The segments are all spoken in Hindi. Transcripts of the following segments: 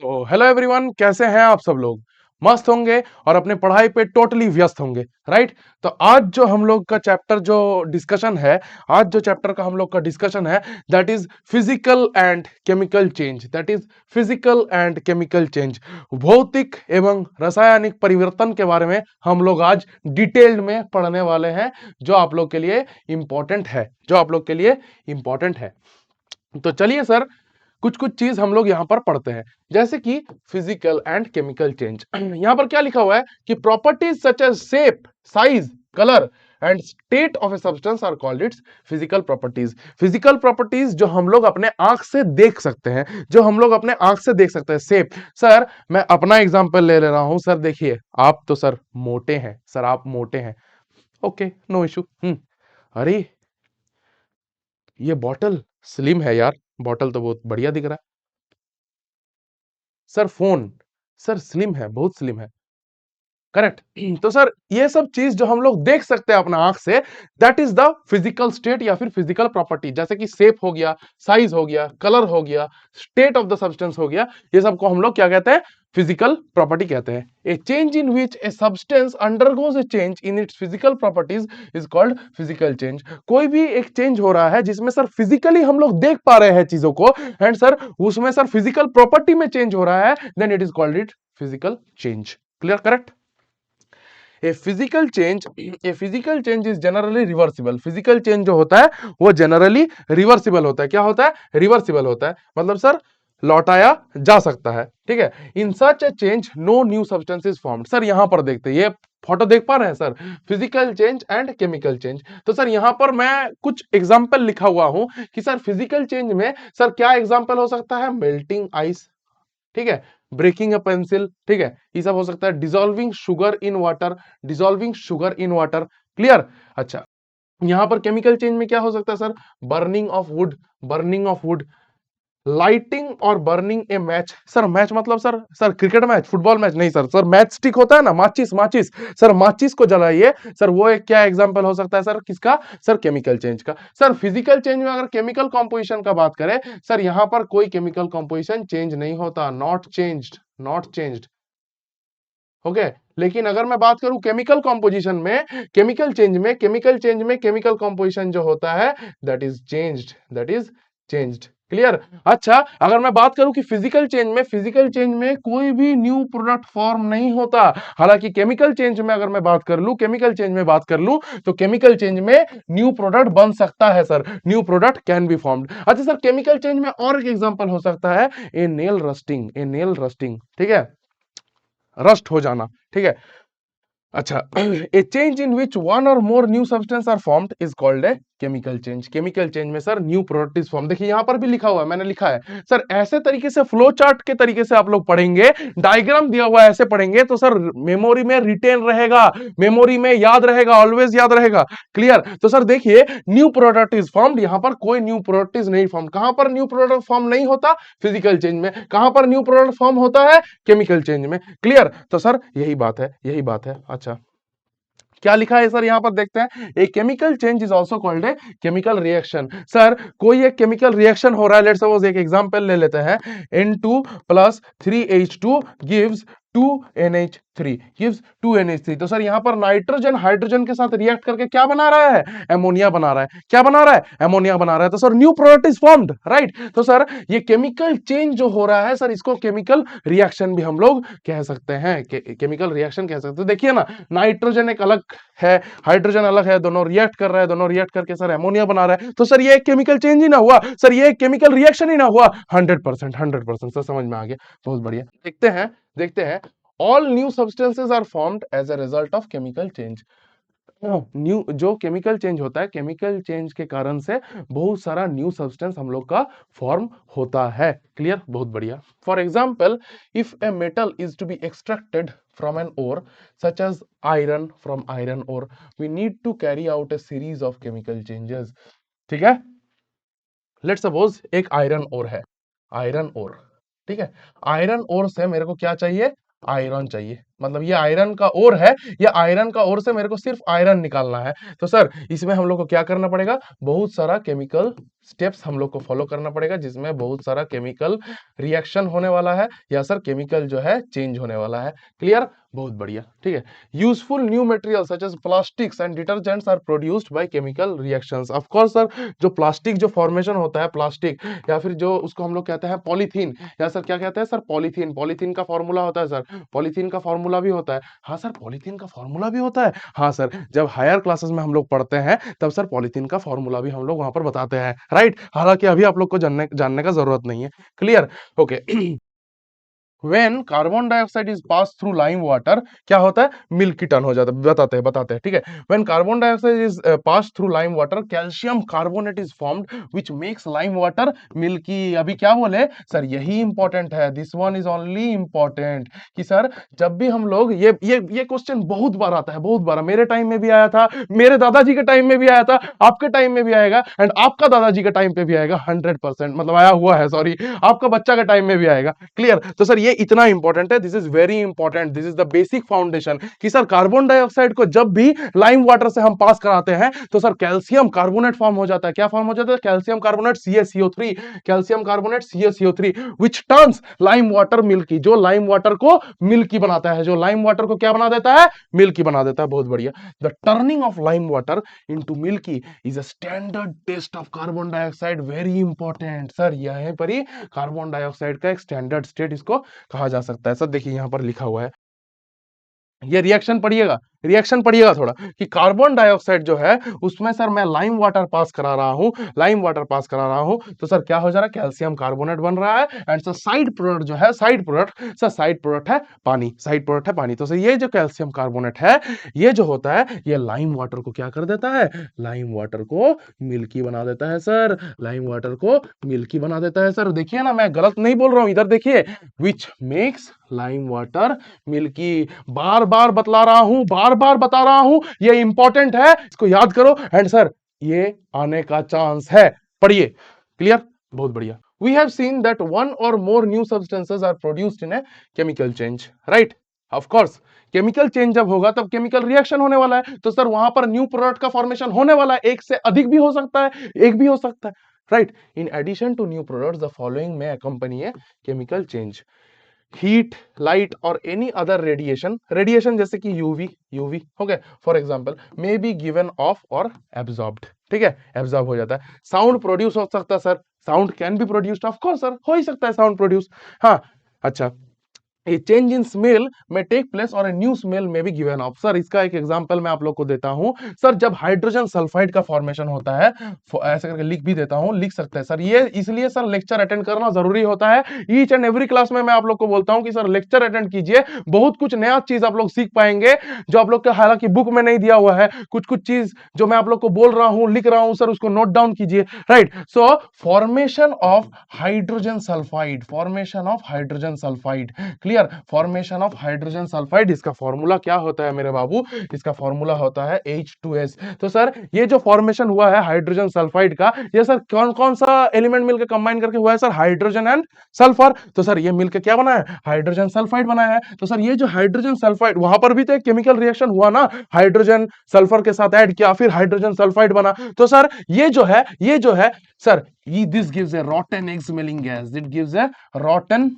हेलो एवरीवन, कैसे हैं आप सब लोग। मस्त होंगे और अपने पढ़ाई पे टोटली व्यस्त होंगे, राइट। तो आज जो हम लोग का चैप्टर जो डिस्कशन है, आज जो चैप्टर का हम लोग का डिस्कशन है, that is physical and chemical change. That is physical and chemical change, भौतिक एवं रासायनिक परिवर्तन के बारे में हम लोग आज डिटेल्ड में पढ़ने वाले हैं, जो आप लोग के लिए इंपॉर्टेंट है, जो आप लोग के लिए इंपॉर्टेंट है। तो चलिए सर, कुछ कुछ चीज हम लोग यहां पर पढ़ते हैं, जैसे कि फिजिकल एंड केमिकल चेंज। यहां पर क्या लिखा हुआ है कि properties such as shape, size, colour and state of a substance are called its physical properties. Physical properties जो हम लोग अपने आंख से देख सकते हैं, जो हम लोग अपने आंख से देख सकते हैं। शेप, सर मैं अपना एग्जांपल ले ले रहा हूं। सर देखिए, आप तो सर मोटे हैं, सर आप मोटे हैं, ओके नो इशू। अरे ये बॉटल स्लिम है यार, बॉटल तो बहुत बढ़िया दिख रहा है। सर फोन, सर स्लिम है, बहुत स्लिम है, करेक्ट। तो सर ये सब चीज जो हम लोग देख सकते हैं अपना आंख से, that is the physical state या फिर फिजिकल प्रॉपर्टी। जैसे कि शेप हो गया, साइज हो गया, कलर हो गया, स्टेट ऑफ द सब्सटेंस हो गया, ये सब को हम लोग क्या कहते हैं, फिजिकल प्रॉपर्टी कहते हैं। ए change in which a substance undergoes A change in its physical properties is called physical change. कोई भी एक चेंज हो रहा है जिसमें सर फिजिकली हम लोग देख पा रहे हैं चीजों को, एंड सर उसमें सर फिजिकल प्रॉपर्टी में चेंज हो रहा है, then it is called it physical change. Clear, correct. A physical change is generally reversible. Physical change जो होता है वो जनरली रिवर्सिबल होता है। क्या होता है? रिवर्सिबल होता है, मतलब सर लौटाया जा सकता है, ठीक है। In such a change no new substance is formed. Sir यहां पर देखते हैं, ये फोटो देख पा रहे हैं sir, physical change and chemical change. तो सर यहां पर मैं कुछ एग्जांपल लिखा हुआ हूं कि सर फिजिकल चेंज में सर क्या एग्जांपल हो सकता है, मेल्टिंग आइस, ठीक है, ब्रेकिंग अ पेंसिल, ठीक है, ये सब हो सकता है। Dissolving sugar in water, dissolving sugar in water, clear. अच्छा, यहां पर केमिकल चेंज में क्या हो सकता है sir, burning of would, burning of would, lighting और बर्निंग ए मैच। सर मैच मतलब sir cricket match, football match नहीं सर, सर मैच स्टिक होता है ना, माचिस, माचिस, सर माचिस को जलाइए, सर वो एक क्या एग्जांपल हो सकता है सर, किसका, सर केमिकल चेंज का। सर फिजिकल चेंज में अगर केमिकल कॉम्पोजिशन का बात करें, सर यहां पर कोई केमिकल कॉम्पोजिशन चेंज नहीं होता, not changed, not changed, okay. लेकिन अगर मैं बात करूं केमिकल कॉम्पोजिशन में, केमिकल चेंज में, केमिकल चेंज में केमिकल कॉम्पोजिशन जो होता है, that is changed, that is changed, clear. अच्छा, अगर मैं बात करूं कि फिजिकल चेंज में, फिजिकल चेंज में कोई भी न्यू प्रोडक्ट फॉर्म नहीं होता। हालांकि केमिकल चेंज में अगर मैं बात कर लूं, केमिकल चेंज में बात कर लूं, तो केमिकल चेंज में न्यू प्रोडक्ट बन सकता है sir, new product can be formed. अच्छा सर, केमिकल चेंज में और एक एग्जांपल हो सकता है, ए नेल रस्टिंग, ए नेल रस्टिंग, ठीक है, रस्ट हो जाना, ठीक है। अच्छा, ए change in which one or more new substance are formed is called a chemical change. Chemical change में sir new product is form. देखिए यहां पर भी लिखा हुआ है, मैंने लिखा है सर, ऐसे तरीके से फ्लो चार्ट के तरीके से आप लोग पढ़ेंगे, डायग्राम दिया हुआ है ऐसे पढ़ेंगे तो सर मेमोरी में रिटेन रहेगा, मेमोरी में याद रहेगा, ऑलवेज याद रहेगा, क्लियर। तो सर देखिए, न्यू प्रोडक्ट इज फॉर्म्ड, यहां पर कोई न्यू प्रोडक्ट इज नहीं फॉर्म। कहां पर न्यू प्रोडक्ट फॉर्म नहीं होता, फिजिकल चेंज में। कहां पर न्यू प्रोडक्ट फॉर्म होता है, केमिकल चेंज में, क्लियर। तो सर यही बात है, यही बात है। अच्छा, क्या लिखा है सर, यहां पर देखते हैं, ए chemical change is also called a chemical reaction. Sir कोई एक केमिकल रिएक्शन हो रहा है, लेट्स सपोज एक एग्जांपल ले लेते हैं, N2 plus 3H2 gives 2NH3, gives 2NH3। तो सर यहां पर नाइट्रोजन हाइड्रोजन के साथ रिएक्ट करके क्या बना रहा है, एमोनिया बना रहा है। क्या बना रहा है, एमोनिया बना रहा है। तो sir new product is formed, right. तो सर ये केमिकल चेंज जो हो रहा है सर, इसको केमिकल रिएक्शन भी हम लोग कह सकते हैं, केमिकल रिएक्शन कह सकते हैं। देखिए ना, नाइट्रोजन एक अलग है, हाइड्रोजन अलग है, दोनों रिएक्ट कर रहा है, दोनों रिएक्ट करके सर एमोनिया बना रहा है। तो सर ये एक केमिकल चेंज ही ना हुआ सर, ये एक केमिकल रिएक्शन ही ना हुआ। 100%, 100% सर, समझ में आ गया, बहुत बढ़िया। देखते हैं, देखते हैं, all new substances are formed as a result of chemical change. New जो केमिकल चेंज होता है, केमिकल चेंज के कारण से बहुत सारा न्यू सब्सटेंस हम लोग का फॉर्म होता है, क्लियर, बहुत बढ़िया। For example, if a metal is to be extracted from an ore such as iron from iron ore, we need to carry out a series of chemical changes, ठीक है। लेट्स सपोज एक आयरन ओर है, आयरन ओर, ठीक है, आयरन ओर से मेरे को क्या चाहिए, आयरन चाहिए, मतलब ये आयरन का ओर है, ये आयरन का ओर से मेरे को सिर्फ आयरन निकालना है। तो सर इसमें हम लोग को क्या करना पड़ेगा, बहुत सारा केमिकल स्टेप्स हम लोग को फॉलो करना पड़ेगा, जिसमें बहुत सारा केमिकल रिएक्शन होने वाला है, या सर केमिकल जो है चेंज होने वाला है। क्लियर, बहुत बढ़िया, ठीक है। Useful new material such as plastics and detergents are produced by chemical reactions. Of course sir, जो प्लास्टिक जो फॉर्मेशन होता है, प्लास्टिक या फिर जो उसको हम लोग कहते हैं पॉलीथीन, या सर क्या कहते हैं सर, पॉलीथीन, पॉलीथीन का फॉर्मूला होता है सर, पॉलीथीन का फॉर्मूला भी होता है। हाँ सर, पॉलीथीन का फॉर्मूला भी होता है। हाँ सर, जब हायर क्लासेस में हम लोग पढ़ते हैं तब सर पॉलीथीन का फॉर्मूला भी हम लोग वहां पर बताते हैं, राइट। हालांकि अभी आप लोग को जानने जानने का जरूरत नहीं है। Clear, okay. When carbon dioxide is pass through lime water, क्या होता है, मिल्की टर्न हो जाता है, बताते हैं, ठीक है। When carbon dioxide is pass through lime water, calcium carbonate is formed which makes lime water milky. अभी क्या बोले सर, यही इंपॉर्टेंट है, this one is only important, कि सर जब भी हम लोग ये क्वेश्चन बहुत बार आता है, बहुत बार, मेरे टाइम में भी आया था, मेरे दादाजी के टाइम में भी आया था, आपके टाइम में भी आएगा, एंड आपका दादाजी के टाइम पे भी आएगा, 100% मतलब आया हुआ है, सॉरी, आपका बच्चा के टाइम में भी आएगा। क्लियर, तो सर ये इतना इंपॉर्टेंट है, this is very important, this is the basic foundation, कि सर कार्बन डाइऑक्साइड को जब भी लाइम वाटर से हम पास कराते हैं तो सर कैल्शियम कार्बोनेट फॉर्म हो जाता है। क्या फॉर्म हो जाता है, calcium carbonate CaCO3, calcium carbonate CaCO3 which turns lime water milky, जो लाइम वाटर को मिल्की बनाता है, जो लाइम वाटर को क्या बना देता है, मिल्की बना देता है। बहुत बढ़िया। The turning of lime water into milky is a standard test of carbon dioxide, very important sir, यहीं पर ही कार्बन डाइऑक्साइड का एक स्टैंडर्ड स्टेट इसको कहा जा सकता है। सर देखिए यहां पर लिखा हुआ है, ये रिएक्शन पढ़िएगा, रिएक्शन पढ़िएगा थोड़ा, कि कार्बन डाइऑक्साइड जो है उसमें सर मैं लाइम वाटर पास करा रहा हूं, लाइम वाटर पास करा रहा हूं, तो सर क्या हो जा रहा है, कैल्शियम कार्बोनेट बन रहा है, एंड सर साइड प्रोडक्ट जो है, side product sir, side product है पानी, साइड प्रोडक्ट है पानी। तो सर ये जो कैल्शियम कार्बोनेट है, ये जो होता है, ये लाइम वाटर को क्या कर देता है, लाइम वाटर को मिल्की बना देता है सर, लाइम वाटर को मिल्की बना देता है सर। देखिए ना, मैं गलत नहीं बोल रहा हूं, इधर देखिए, which makes lime water milky, बार बार बतला रहा हूं, बार बार बता रहा हूं, ये इंपॉर्टेंट है, इसको याद करो, एंड सर ये आने का चांस है, पढ़िए। क्लियर, बहुत बढ़िया। We have seen that one or more new substances are produced in a chemical change, right? Of course, chemical change जब होगा तब केमिकल रिएक्शन होने वाला है, तो सर वहां पर न्यू प्रोडक्ट का फॉर्मेशन होने वाला है, एक से अधिक भी हो सकता है, एक भी हो सकता है, right. In addition to new products the following may accompany a chemical change, heat, light or any other radiation, radiation जैसे कि यूवी हो गया for example, may be given off or absorbed, ठीक है, एब्जॉर्ब हो जाता है। साउंड प्रोड्यूस हो सकता है sir, sound can be produced, of course sir, हो ही सकता है साउंड प्रोड्यूस। हाँ, अच्छा, ए चेंज इन स्मेल में टेक प्लेस और ए न्यू स्मेल में भी गिवन ऑफ। सर इसका एक एग्जांपल मैं आप लोग को देता हूं सर, जब हाइड्रोजन सल्फाइड का फॉर्मेशन होता है, ऐसे करके लिख भी देता हूं, लिख सकते हैं सर, ये इसलिए सर लेक्चर अटेंड करना जरूरी होता है। ईच एंड एवरी क्लास में मैं आप लोग को बोलता हूं कि सर लेक्चर अटेंड कीजिए, बहुत कुछ नया चीज आप लोग सीख पाएंगे, जो आप लोग के हालांकि बुक में नहीं दिया हुआ है, कुछ कुछ चीज जो मैं आप लोग को बोल रहा हूं, लिख रहा हूं सर, उसको नोट डाउन कीजिए, right. So formation of hydrogen sulphide, formation of hydrogen sulphide, clear, formation of hydrogen sulphide, इसका फॉर्मूला क्या होता है मेरे बाबू, इसका फॉर्मूला होता है H2S। तो सर ये जो फॉर्मेशन हुआ है हाइड्रोजन सल्फाइड का, ये सर कौन कौन सा एलिमेंट मिलकर कंबाइन करके हुआ है सर, हाइड्रोजन एंड सल्फर। तो सर ये मिलकर क्या बना है, हाइड्रोजन सल्फाइड बना है। तो सर ये जो हाइड्रोजन सल्फाइड, वहां पर भी तो एक केमिकल रिएक्शन हुआ ना, हाइड्रोजन सल्फर के साथ ऐड किया, फिर हाइड्रोजन सल्फाइड बना। तो सर ये जो है sir, this gives A रॉटन egg smelling gas, it gives A रॉटन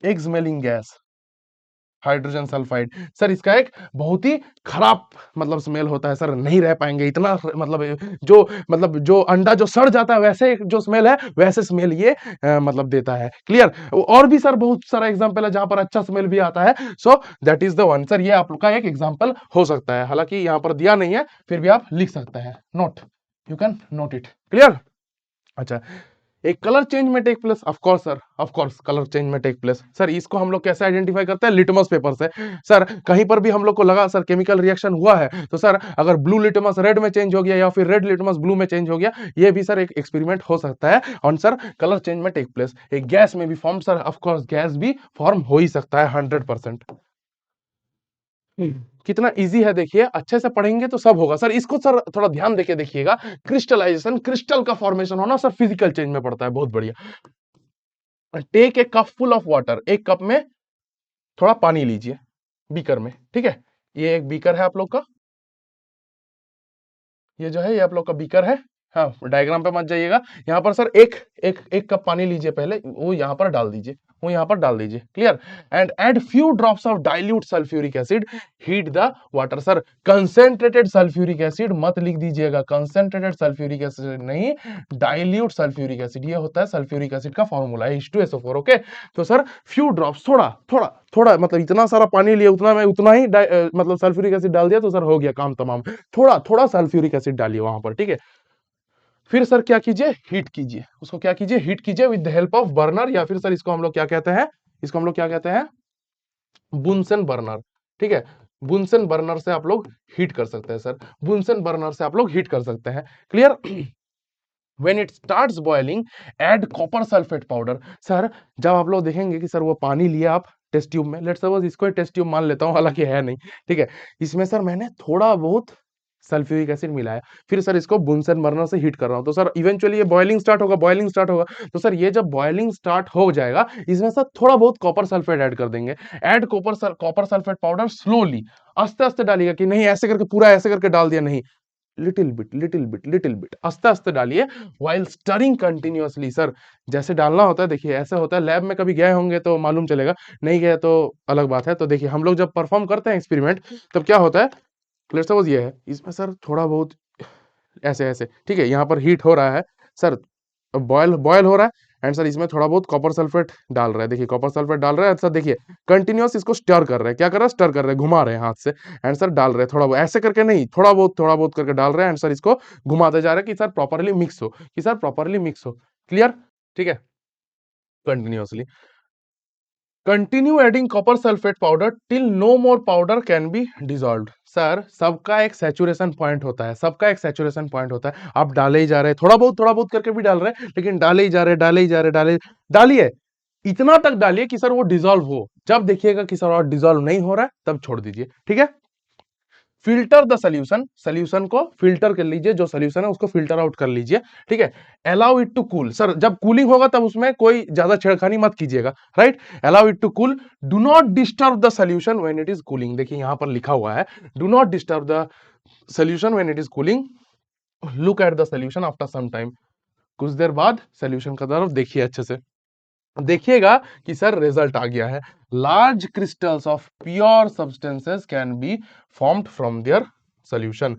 egg smelling gas, hydrogen sulphide. Sir इसका एक बहुत ही खराब मतलब स्मेल होता है सर, नहीं रह पाएंगे इतना, मतलब जो अंडा जो सड़ जाता है वैसे जो स्मेल है, वैसे स्मेल ये मतलब देता है। क्लियर, और भी सर बहुत सारा एग्जांपल है जहां पर अच्छा स्मेल भी आता है, so that is the one sir, ये आप लोग का एक एग्जांपल हो सकता है, हालांकि यहां पर दिया नहीं है, फिर भी आप लिख सकते हैं, note, you can note it. Clear, अच्छा, एक colour change may take place, of course sir, of course colour change may take place. Sir इसको हम लोग कैसे आइडेंटिफाई करते हैं, लिटमस पेपर से। सर कहीं पर भी हम लोग को लगा सर केमिकल रिएक्शन हुआ है, तो सर अगर ब्लू लिटमस रेड में चेंज हो गया या फिर रेड लिटमस ब्लू में चेंज हो गया, ये भी सर एक एक्सपेरिमेंट हो सकता है, और sir colour change may take place. एक गैस में भी form sir, of course gas भी फॉर्म हो ही सकता है 100%। कितना इजी है देखिए, अच्छे से पढ़ेंगे तो सब होगा सर। इसको सर थोड़ा ध्यान देके देखिएगा, क्रिस्टलाइजेशन, क्रिस्टल का फॉर्मेशन होना सर फिजिकल चेंज में पड़ता है, बहुत बढ़िया। Take a cup full of water, एक कप में थोड़ा पानी लीजिए, बीकर में, ठीक है। ये एक बीकर है आप लोग का, ये जो है ये आप लोग का बीकर है। हाँ, डायग्राम पे मत जाइएगा। यहाँ पर सर एक एक एक कप पानी लीजिए, पहले वो यहाँ पर डाल दीजिए, वो यहाँ पर डाल दीजिए, clear. And add few drops of dilute sulphuric acid, heat the water. Sir concentrated sulphuric acid मत लिख दीजिएगा, कंसेंट्रेटेड सल्फ्यूरिक एसिड नहीं, डाइल्यूट सल्फ्यूरिक एसिड, ये होता है सल्फ्यूरिक एसिड का फॉर्मूला है H2SO4, ओके। तो सर फ्यू ड्रॉप्स, थोड़ा थोड़ा थोड़ा, मतलब इतना सारा पानी लिए उतना मैं उतना ही मतलब सल्फ्यूरिक एसिड डाल दिया तो सर हो गया काम तमाम। थोड़ा थोड़ा सल्फ्यूरिक एसिड डालिए वहां पर, ठीक है। फिर सर क्या कीजिए, हीट कीजिए उसको, क्या कीजिए, हीट कीजिए with the help of burner, या फिर सर इसको हम लोग क्या कहते हैं, इसको हम लोग क्या कहते हैं, बुनसन बर्नर, ठीक है। बुनसन बर्नर से आप लोग हीट कर सकते हैं सर, बुनसन बर्नर से आप लोग हीट कर सकते हैं, clear. When it starts boiling, add copper sulfate powder। Sir जब आप लोग देखेंगे कि सर वो पानी लिया आप टेस्ट ट्यूब में, लेट्स सपोज इसको टेस्ट ट्यूब मान लेता हूँ, हालांकि है नहीं, ठीक है। इसमें सर मैंने थोड़ा बहुत सल्फ्यूरिक एसिड मिलाया, फिर सर इसको बुनसन बर्नर से हीट कर रहा हूँ, तो सर इवेंचुअली ये बॉइलिंग स्टार्ट होगा, बॉइलिंग स्टार्ट होगा। तो सर ये जब बॉइलिंग स्टार्ट हो जाएगा, इसमें सर थोड़ा बहुत कॉपर सल्फेट ऐड कर देंगे। Add copper sulphate powder slowly, आस्ते आस्ते डालिएगा, कि नहीं ऐसे करके पूरा ऐसे करके डाल दिया, नहीं, little bit little bit little bit, आस्ते आस्ते डालिए, वाइल स्टरिंग कंटिन्यूअसली। सर जैसे डालना होता है, देखिए ऐसे होता है, लैब में कभी गए होंगे तो मालूम चलेगा, नहीं गए तो अलग बात है। तो देखिए हम लोग जब परफॉर्म करते हैं एक्सपेरिमेंट, तब क्या होता है, लेट्स सपोज ये है, इसमें सर थोड़ा बहुत ऐसे ऐसे, ठीक है, यहाँ पर हीट हो रहा है सर, बॉयल बॉयल हो रहा है, एंड सर इसमें थोड़ा बहुत कॉपर सल्फेट डाल रहा है, देखिए कॉपर सल्फेट डाल रहा है सर, देखिए कंटिन्यूअस इसको स्टर कर रहे हैं, क्या कर रहा है, स्टर कर रहे हैं, घुमा रहे हैं हाथ से, एंड सर डाल रहे हैं थोड़ा बहुत, ऐसे करके नहीं, थोड़ा बहुत करके डाल रहे हैं, एंड सर इसको घुमाते जा रहे हैं कि सर प्रॉपरली मिक्स हो, कि सर प्रॉपरली मिक्स हो, क्लियर, ठीक है। Continuously continue adding copper sulphate powder till no more powder can be dissolve. Sir सबका एक सैचुरेशन पॉइंट होता है, सबका एक सैचुरेशन पॉइंट होता है, आप डाले ही जा रहे हैं, थोड़ा बहुत करके भी डाल रहे हैं, लेकिन डाले ही जा रहे, डाले ही जा रहे, डालिए, इतना तक डालिए कि सर वो डिजॉल्व हो। जब देखिएगा कि सर और डिजॉल्व नहीं हो रहा है, तब छोड़ दीजिए, ठीक है। फिल्टर द सोल्यूशन, सोल्यूशन को फिल्टर कर लीजिए, जो सोल्यूशन है उसको फिल्टर आउट कर लीजिए, ठीक है। Allow it to cool, sir जब कूलिंग होगा तब उसमें कोई ज्यादा छेड़खानी मत कीजिएगा, right. Allow it to cool, do not disturb the solution when it is cooling, देखिए यहां पर लिखा हुआ है, do not disturb the solution when it is cooling, look at the solution after some time, कुछ देर बाद सोल्यूशन का तरफ देखिए अच्छे से, देखिएगा कि सर रिजल्ट आ गया है। Large crystals of pure substances can be formed from their solution,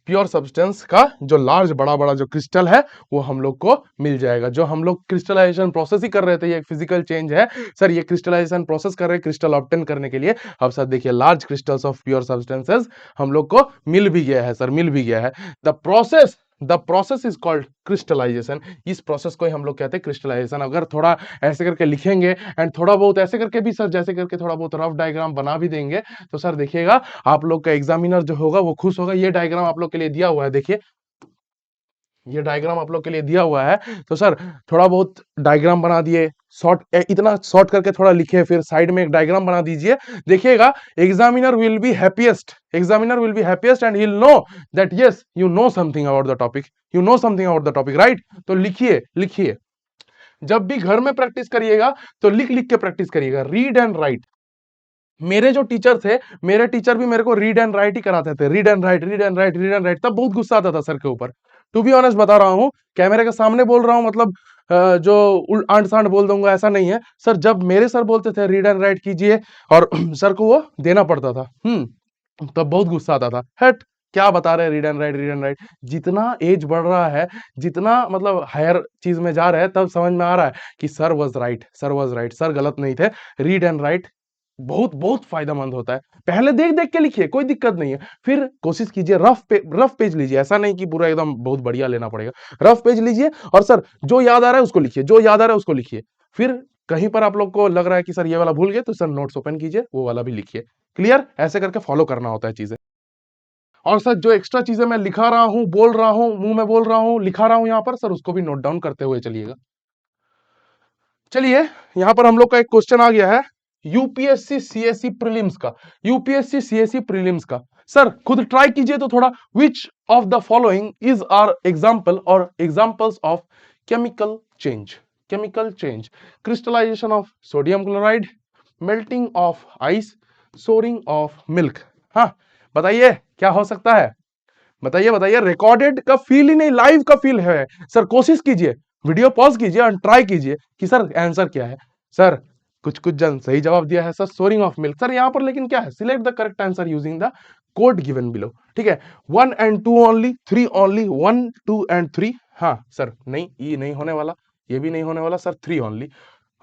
pure substance का जो लार्ज बड़ा बड़ा जो क्रिस्टल है वो हम लोग को मिल जाएगा। जो हम लोग क्रिस्टलाइजेशन प्रोसेस ही कर रहे थे, ये एक फिजिकल चेंज है सर, ये क्रिस्टलाइजेशन प्रोसेस कर रहे हैं क्रिस्टल ऑब्टेन करने के लिए। अब सर देखिए large crystals of pure substances हम लोग को मिल भी गया है सर, मिल भी गया है। The process is called crystallisation, इस प्रोसेस को ही हम लोग कहते हैं क्रिस्टलाइजेशन। अगर थोड़ा ऐसे करके लिखेंगे एंड थोड़ा बहुत ऐसे करके भी सर, जैसे करके थोड़ा बहुत रफ डायग्राम बना भी देंगे, तो सर देखिएगा आप लोग का एग्जामिनर जो होगा वो खुश होगा। ये डायग्राम आप लोग के लिए दिया हुआ है, देखिए ये डायग्राम आप लोग के लिए दिया हुआ है, तो सर थोड़ा बहुत डायग्राम बना दिए, शॉर्ट इतना शॉर्ट करके थोड़ा लिखे, फिर साइड में एक डायग्राम बना दीजिए, देखिएगा examiner will be happiest, examiner will be happiest and he will know that yes you know something about the topic, you know something about the topic, right. तो लिखिए लिखिए, जब भी घर में प्रैक्टिस करिएगा तो लिख लिख के प्रैक्टिस करिएगा, रीड एंड राइट। मेरे जो टीचर थे, मेरे टीचर भी मेरे को रीड एंड राइट ही कराते थे, read and right, read and right, read and right, तब बहुत गुस्सा आता था सर के ऊपर। टू बी ऑनेस्ट बता रहा हूँ, कैमरे के सामने बोल रहा हूँ, मतलब जो आंट सांड बोल दूंगा ऐसा नहीं है सर। जब मेरे सर बोलते थे रीड एंड राइट कीजिए और सर को वो देना पड़ता था, तब बहुत गुस्सा आता था, हट क्या बता रहे read and right, read and right. जितना एज बढ़ रहा है, जितना मतलब हायर चीज में जा रहे हैं, तब समझ में आ रहा है कि sir was right, sir was right, sir गलत नहीं थे। रीड एंड राइट बहुत बहुत फायदेमंद होता है। पहले देख देख के लिखिए, कोई दिक्कत नहीं है, फिर कोशिश कीजिए रफ पेज लीजिए, ऐसा नहीं कि पूरा एकदम बहुत बढ़िया लेना पड़ेगा, रफ पेज लीजिए और सर जो याद आ रहा है उसको लिखिए, जो याद आ रहा है उसको लिखिए। फिर कहीं पर आप लोग को लग रहा है कि सर ये वाला भूल गए, तो सर नोट्स ओपन कीजिए, वो वाला भी लिखिए, क्लियर। ऐसे करके फॉलो करना होता है चीजें। और सर जो एक्स्ट्रा चीजें मैं लिखा रहा हूं, बोल रहा हूं, मुंह में बोल रहा हूं, लिखा रहा हूं यहाँ पर, सर उसको भी नोट डाउन करते हुए चलिएगा। चलिए यहां पर हम लोग का एक क्वेश्चन आ गया है यूपीएससी सीएससी प्रीलिम्स का, यूपीएससी सीएससी प्रीलिम्स का। सर खुद ट्राई कीजिए तो थोड़ा, which of the following is are example or examples of chemical change, chemical change, crystallization of sodium chloride, melting of ice, souring of milk. हाँ बताइए क्या हो सकता है, बताइए बताइए, रिकॉर्डेड का फील ही नहीं, लाइव का फील है सर। कोशिश कीजिए, वीडियो पॉज कीजिए और ट्राई कीजिए कि सर आंसर क्या है। सर कुछ कुछ जन सही जवाब दिया है sir, souring of milk. Sir यहां पर लेकिन क्या है, select the correct answer using the code given below. ठीक है, 1 and 2 ओनली, 3 ओनली, 1 2 and 3। हाँ सर नहीं, ये नहीं होने वाला, ये भी नहीं होने वाला सर, 3 ओनली।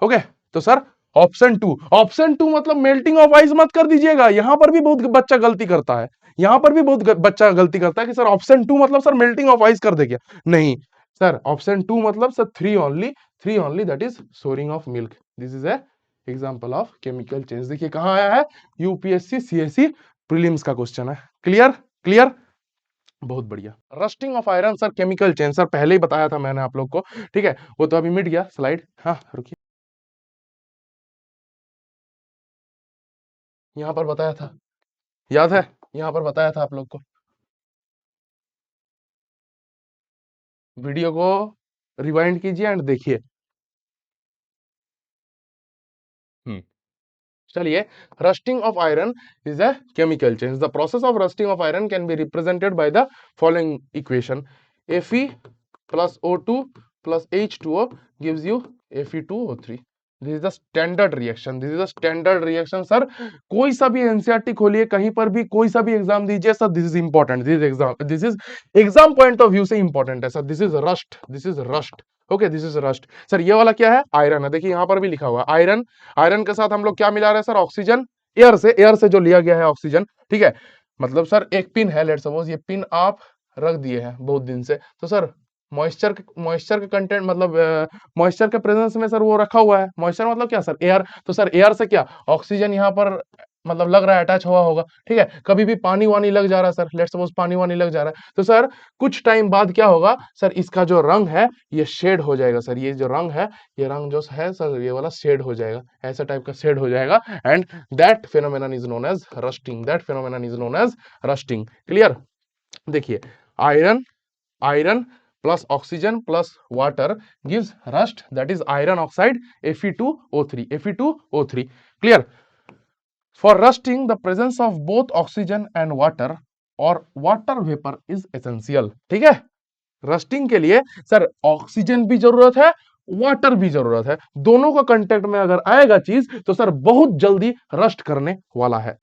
ओके तो sir option two, option two मतलब मेल्टिंग ऑफ आइस मत कर दीजिएगा, यहां पर भी बहुत बच्चा गलती करता है, यहां पर भी बहुत बच्चा गलती करता है कि सर ऑप्शन टू मतलब सर मेल्टिंग ऑफ आइस कर देगा। नहीं सर, ऑप्शन टू मतलब sir 3 only, 3 only, that is souring of milk. This is a example of chemical change. देखिए कहां आया है, यूपीएससी सीएससी प्रीलिम्स का क्वेश्चन है। क्लियर क्लियर, बहुत बढ़िया। Rusting of iron sir chemical change, sir पहले ही बताया था मैंने आप लोग को। ठीक है, वो तो अभी मिट गया स्लाइड। हाँ रुकिए, यहां पर बताया था, याद है, यहां पर बताया था आप लोग को। वीडियो को रिवाइंड कीजिए एंड देखिए। हम्म, चलिए, rusting of iron is a chemical change. The process of rusting of iron can be represented by the following equation. Fe plus O2 plus H2O gives you Fe2O3। This is the standard reaction, this is the standard reaction sir. कोई सा भी एनसीईआरटी खोलिए, कहीं पर भी कोई सा भी एग्जाम दीजिए sir, this is important, this is exam point of view से इंपॉर्टेंट है sir. This is rust, this is rust. Okay this is rust. Sir ये वाला क्या है, आयरन है। देखिए यहां पर भी लिखा हुआ है आयरन। आयरन के साथ हम लोग क्या मिला रहे हैं सर, ऑक्सीजन, एयर से जो लिया गया है ऑक्सीजन। ठीक है, मतलब सर एक पिन है, लेट सपोज ये पिन आप रख दिए हैं बहुत दिन से, तो सर मॉइस्चर का कंटेंट मतलब मॉइस्चर के प्रेजेंस में सर वो रखा हुआ है। मॉइस्चर मतलब क्या सर, एयर। तो सर एयर से क्या ऑक्सीजन यहाँ पर मतलब लग रहा है, अटैच हुआ होगा। ठीक है, कभी भी पानी वानी लग जा रहा है सर, लेट्स सपोज पानी वानी लग जा रहा है, तो सर कुछ टाइम बाद क्या होगा सर, इसका जो रंग है ये शेड हो जाएगा सर। ये जो रंग है, ये रंग जो है सर, ये वाला शेड हो जाएगा, ऐसा टाइप का शेड हो जाएगा। And that phenomenon is known as rusting, that phenomenon is known as rusting. Clear. देखिए iron, iron plus oxygen plus water gives rust, that is iron oxide Fe2O3, Fe2O3। clear। for rusting the presence of both oxygen and water or water vapor is essential। ठीक है, रस्टिंग के लिए सर ऑक्सीजन भी जरूरत है, वाटर भी जरूरत है। दोनों का कंटेक्ट में अगर आएगा चीज तो सर बहुत जल्दी रस्ट करने वाला है।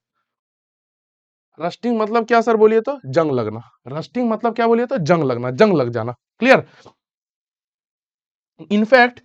रस्टिंग मतलब क्या सर बोलिए तो, जंग लगना। रस्टिंग मतलब क्या बोलिए तो, जंग लगना, जंग लग जाना। Clear. In fact,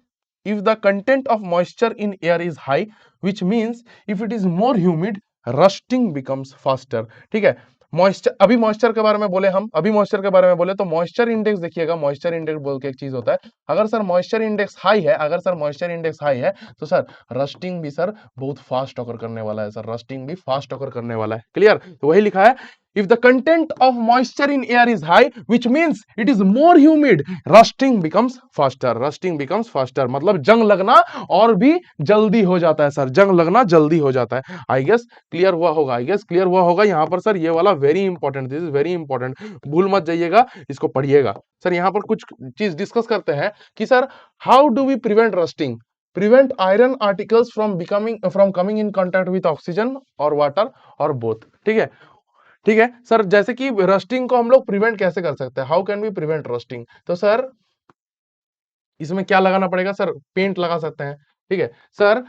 if the content of moisture in air is high, which means if it is more humid, rusting becomes faster। ठीक है, मॉइस्चर, अभी मॉइस्चर के बारे में बोले हम, अभी मॉइस्चर के बारे में बोले तो मॉइस्चर इंडेक्स देखिएगा, मॉइस्चर इंडेक्स बोल के एक चीज होता है। अगर सर मॉइस्चर इंडेक्स हाई है, अगर सर मॉइस्चर इंडेक्स हाई है तो सर रस्टिंग भी सर बहुत फास्ट ऑकर करने वाला है सर, रस्टिंग भी फास्ट ऑकर करने वाला है। क्लियर, तो वही लिखा है, if the content of moisture in air is high, which means it is more humid, rusting becomes faster, rusting becomes faster मतलब जंग लगना और भी जल्दी हो जाता है सर, जंग लगना जल्दी हो जाता है। आई गेस क्लियर हुआ होगा, आई गेस क्लियर हुआ होगा। यहाँ पर सर ये वाला very important, this is very important, भूल मत जाइएगा, इसको पढ़िएगा। सर यहाँ पर कुछ चीज डिस्कस करते हैं कि sir how do we prevent rusting, prevent iron articles from coming in contact with oxygen or water or both। ठीक है, ठीक है सर, जैसे कि रस्टिंग को हम लोग प्रिवेंट कैसे कर सकते हैं, how can we prevent rusting, तो सर इसमें क्या लगाना पड़ेगा सर, पेंट लगा सकते हैं। ठीक है सर,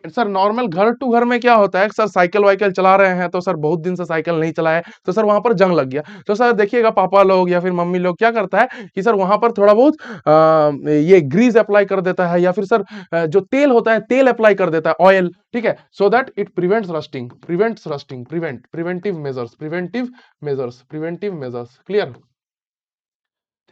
सर नॉर्मल घर टू घर में क्या होता है सर, साइकिल वाइकिल चला रहे हैं तो सर बहुत दिन से साइकिल नहीं चलाए तो सर वहां पर जंग लग गया, तो सर देखिएगा पापा लोग या फिर मम्मी लोग क्या करता है कि सर वहां पर थोड़ा बहुत ये ग्रीस अप्लाई कर देता है, या फिर सर जो तेल होता है तेल अप्लाई कर देता है, ऑयल। ठीक है, so that it prevents rusting, prevents rusting, preventive measures, preventive measures, preventive measures. Clear.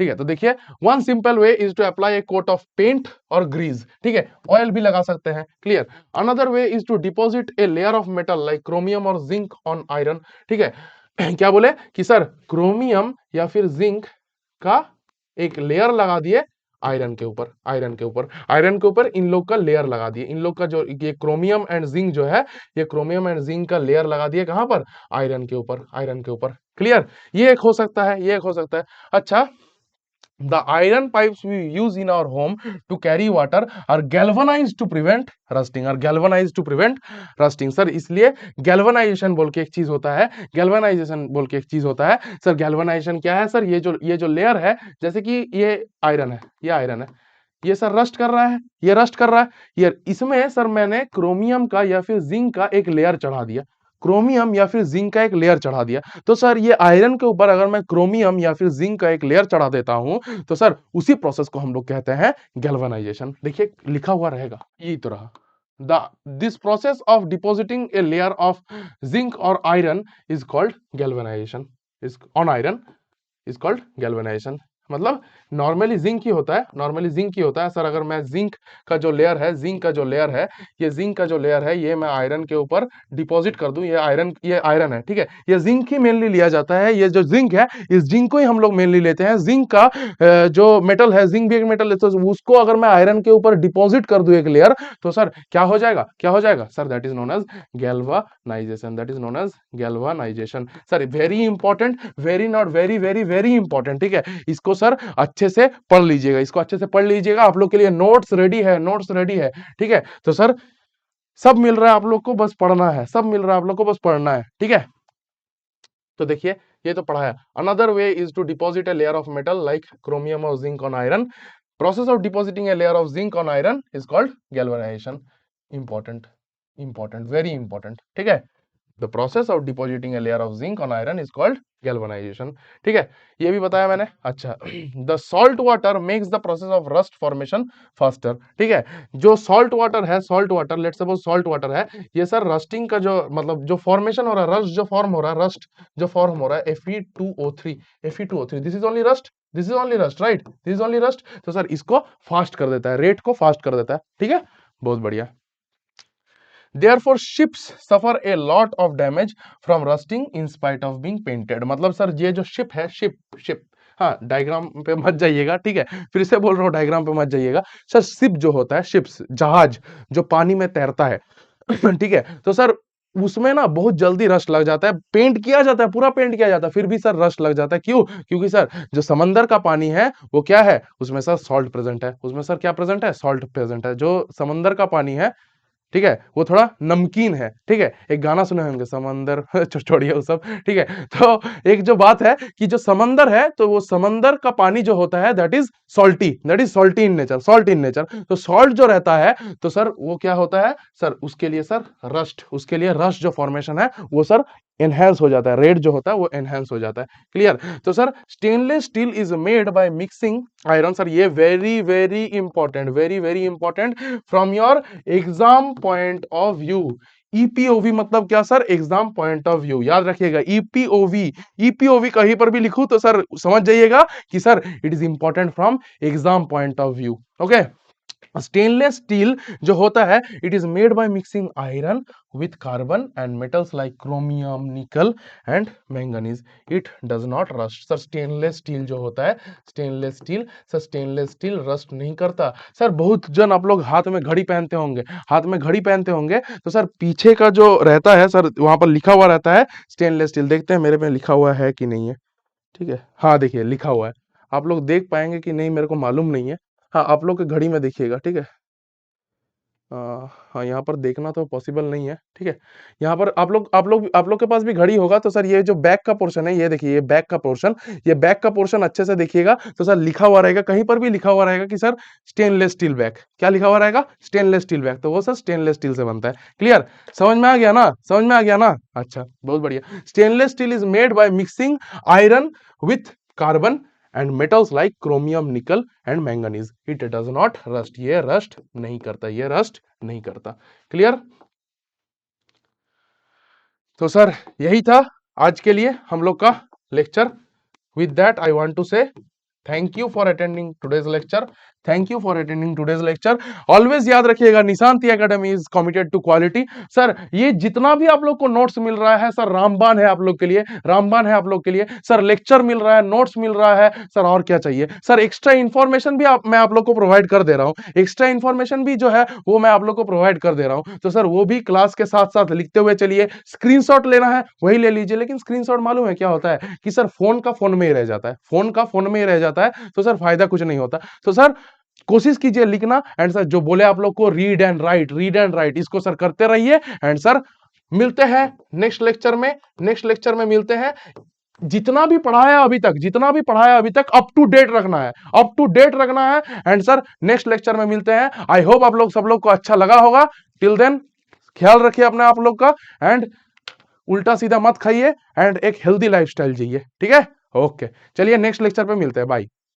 ठीक है, तो देखिए one simple way is to apply a coat of paint और ग्रीस। ठीक है, ऑयल भी लगा सकते हैं। Clear. Another way is to deposit a layer of metal like chromium और जिंक ऑन आयरन। ठीक है, क्या बोले कि सर क्रोमियम या फिर जिंक का एक लेयर लगा दिए आयरन के ऊपर, आयरन के ऊपर, आयरन के ऊपर इन लोग का लेयर लगा दिए, इन लोग का जो ये क्रोमियम एंड जिंक जो है, ये क्रोमियम एंड जिंक का लेयर लगा दिए कहां पर, आयरन के ऊपर, आयरन के ऊपर। क्लियर, ये एक हो सकता है, ये एक हो सकता है। अच्छा The iron pipes we use in our home to carry water are galvanized to prevent rusting, or galvanized to prevent rusting. Sir इसलिए galvanization बोल के एक चीज होता है, galvanization बोल के एक चीज होता है सर। galvanization क्या है सर? ये जो लेयर है, जैसे कि ये आयरन है, ये आयरन है, ये सर रस्ट कर रहा है, ये रस्ट कर रहा है, ये इसमें सर मैंने क्रोमियम का या फिर जिंक का एक लेयर चढ़ा दिया, क्रोमियम या फिर जिंक का एक लेयर चढ़ा दिया। तो सर ये आयरन के ऊपर अगर मैं क्रोमियम या फिर जिंक का एक लेयर चढ़ा देता हूं, तो सर उसी प्रोसेस को हम लोग कहते हैं गैल्वेनाइजेशन। देखिए लिखा हुआ रहेगा यही तो रहा। The this process of depositing a layer of zinc or iron is called galvanization, is on iron is called galvanization. मतलब नॉर्मली जिंक ही होता है, नॉर्मली जिंक ही होता है सर। अगर मैं जिंक का जो लेयर है, जिंक का जो लेयर है, ये जिंक का जो लेयर है, ये मैं आयरन के ऊपर डिपॉजिट कर दूं, ये आयरन है, ठीक है, ये जिंक ही मेनली लिया जाता है। ये जो जिंक है, इस जिंक को ही हम लोग मेनली लेते हैं। जिंक का जो मेटल है, जिंक भी एक मेटल है, तो उसको अगर मैं आयरन के ऊपर डिपॉजिट कर दूं एक लेयर, तो सर क्या हो जाएगा, क्या हो जाएगा sir? That is known as galvanization, that is known as galvanization. Sir very important, very not very very very important, ठीक है। इसको सर अच्छे से पढ़ लीजिएगा, इसको अच्छे से पढ़ लीजिएगा। आप लोग के लिए नोट्स रेडी है, नोट्स रेडी है, ठीक है। तो सर सब मिल रहा है आप लोग को, बस पढ़ना है, सब मिल रहा है आप लोग को, बस पढ़ना है, ठीक है। तो देखिए ये तो पढ़ाया। Another way is to deposit a layer of metal like chromium और zinc on iron. Process of depositing a layer of zinc on iron is called galvanization. Important, important, very important, ठीक है। The process of depositing a layer of zinc on iron is called galvanization, ठीक है। ये भी बताया मैंने। अच्छा, the salt water makes the process of rust formation faster, ठीक है। जो सॉल्ट वाटर है, salt water, let's suppose salt water है, ये सर रस्टिंग का जो मतलब जो फॉर्मेशन हो रहा है, रस्ट जो फॉर्म हो रहा है, रस्ट जो फॉर्म हो रहा है, Fe2O3, Fe2O3, this is only rust, this is only rust, right, this is only rust. तो सर इसको फास्ट कर देता है, रेट को फास्ट कर देता है, ठीक है। बहुत बढ़िया। Therefore, ships suffer a lot of damage from rusting in spite of being painted। मतलब सर ये जो शिप है, शिप, हाँ डायग्राम पे मत जाइएगा, ठीक है, फिर से बोल रहा हूँ डायग्राम पे मत जाइएगा। सर शिप जो होता है, शिप्स जहाज जो पानी में तैरता है ठीक है, तो सर उसमें ना बहुत जल्दी रस्ट लग जाता है, पेंट किया जाता है, पूरा पेंट किया जाता है, फिर भी सर रस्ट लग जाता है। क्यों? क्योंकि सर जो समंदर का पानी है वो क्या है, उसमें सर सॉल्ट प्रेजेंट है, उसमें सर क्या प्रेजेंट है, सॉल्ट प्रेजेंट है। जो समंदर का पानी है, ठीक है, वो थोड़ा नमकीन है, ठीक है। एक गाना सुने होंगे समंदर छोड़िए वो सब, ठीक है। तो एक जो बात है कि जो समंदर है, तो वो समंदर का पानी जो होता है that is salty, that is salty in nature, salt in nature. तो सॉल्ट जो रहता है, तो सर वो क्या होता है सर, उसके लिए सर रस्ट, उसके लिए रस्ट जो फॉर्मेशन है वो सर एनहेंस हो जाता है, रेड जो होता है वो एनहेंस हो जाता है। क्लियर? तो sir stainless steel is made by mixing iron. Sir ये very very important, very very important from your exam point of view. EPOV मतलब क्या सर? एग्जाम पॉइंट ऑफ व्यू, याद रखिएगा। ईपीओवी, ईपीओवी कहीं पर भी लिखूं तो सर समझ जाइएगा कि sir it is important from exam point of view. Okay, stainless steel जो होता है, it is made by mixing iron with carbon and metals like chromium, निकल and manganese. It does not rust. Sir stainless steel जो होता है, stainless steel, sir stainless steel rust नहीं करता। सर बहुत जन आप लोग हाथ में घड़ी पहनते होंगे, हाथ में घड़ी पहनते होंगे, तो सर पीछे का जो रहता है सर, वहां पर लिखा हुआ रहता है स्टेनलेस स्टील। देखते हैं मेरे में लिखा हुआ है कि नहीं है, ठीक है। हाँ देखिए लिखा हुआ है, आप लोग देख पाएंगे कि नहीं मेरे को मालूम नहीं है। हाँ आप लोग के घड़ी में देखिएगा, ठीक है। हाँ यहाँ पर देखना तो पॉसिबल नहीं है, ठीक है। यहाँ पर आप लोग के पास भी घड़ी होगा, तो सर ये जो बैक का पोर्शन है, ये देखिए ये बैक का पोर्शन, ये बैक का पोर्शन अच्छे से देखिएगा, तो सर लिखा हुआ रहेगा, कहीं पर भी लिखा हुआ रहेगा कि सर स्टेनलेस स्टील बैक। क्या लिखा हुआ रहेगा? Stainless steel back. तो वो सर स्टेनलेस स्टील से बनता है। क्लियर? समझ में आ गया ना? समझ में आ गया ना? अच्छा बहुत बढ़िया। Stainless steel is made by mixing iron with carbon and metals like chromium, निकल and manganese. It does not rust. ये रस्ट नहीं करता, ये रस्ट नहीं करता। क्लियर? तो सर यही था आज के लिए हम लोग का lecture. With that I want to say thank you for attending today's lecture. Thank you for attending today's lecture. Always याद रखिएगा, Nishant academy is committed to quality. Sir ये जितना भी आप लोग को नोट्स मिल रहा है सर, रामबाण है आप लोग के लिए, रामबाण है आप लोग के लिए। सर लेक्चर मिल रहा है, नोट्स मिल रहा है सर, और क्या चाहिए सर। एक्स्ट्रा इन्फॉर्मेशन भी मैं आप लोग को प्रोवाइड कर दे रहा हूँ, एक्स्ट्रा इन्फॉर्मेशन भी जो है वो मैं आप लोग को प्रोवाइड कर दे रहा हूँ। तो सर वो भी क्लास के साथ साथ लिखते हुए चलिए। स्क्रीनशॉट लेना है वही ले लीजिए, लेकिन स्क्रीनशॉट मालूम है क्या होता है कि सर फोन का फोन में ही रह जाता है, फोन का फोन में ही रह जाता है, तो सर फायदा कुछ नहीं होता। तो सर कोशिश कीजिए लिखना, एंड सर जो बोले आप लोग को read and right, read and right इसको सर करते रहिए। एंड सर मिलते हैं नेक्स्ट लेक्चर में, नेक्स्ट लेक्चर में मिलते हैं। जितना भी पढ़ाया अभी तक, जितना भी पढ़ाया अभी तक अप टू डेट रखना है, अप टू डेट रखना है। एंड सर नेक्स्ट लेक्चर में मिलते हैं। आई होप आप लोग सब लोग को अच्छा लगा होगा। टिल देन ख्याल रखिए अपने आप लोग का, एंड उल्टा सीधा मत खाइए, एंड एक हेल्दी लाइफस्टाइल जिए, ठीक है। ओके चलिए नेक्स्ट लेक्चर पे मिलते हैं, बाय।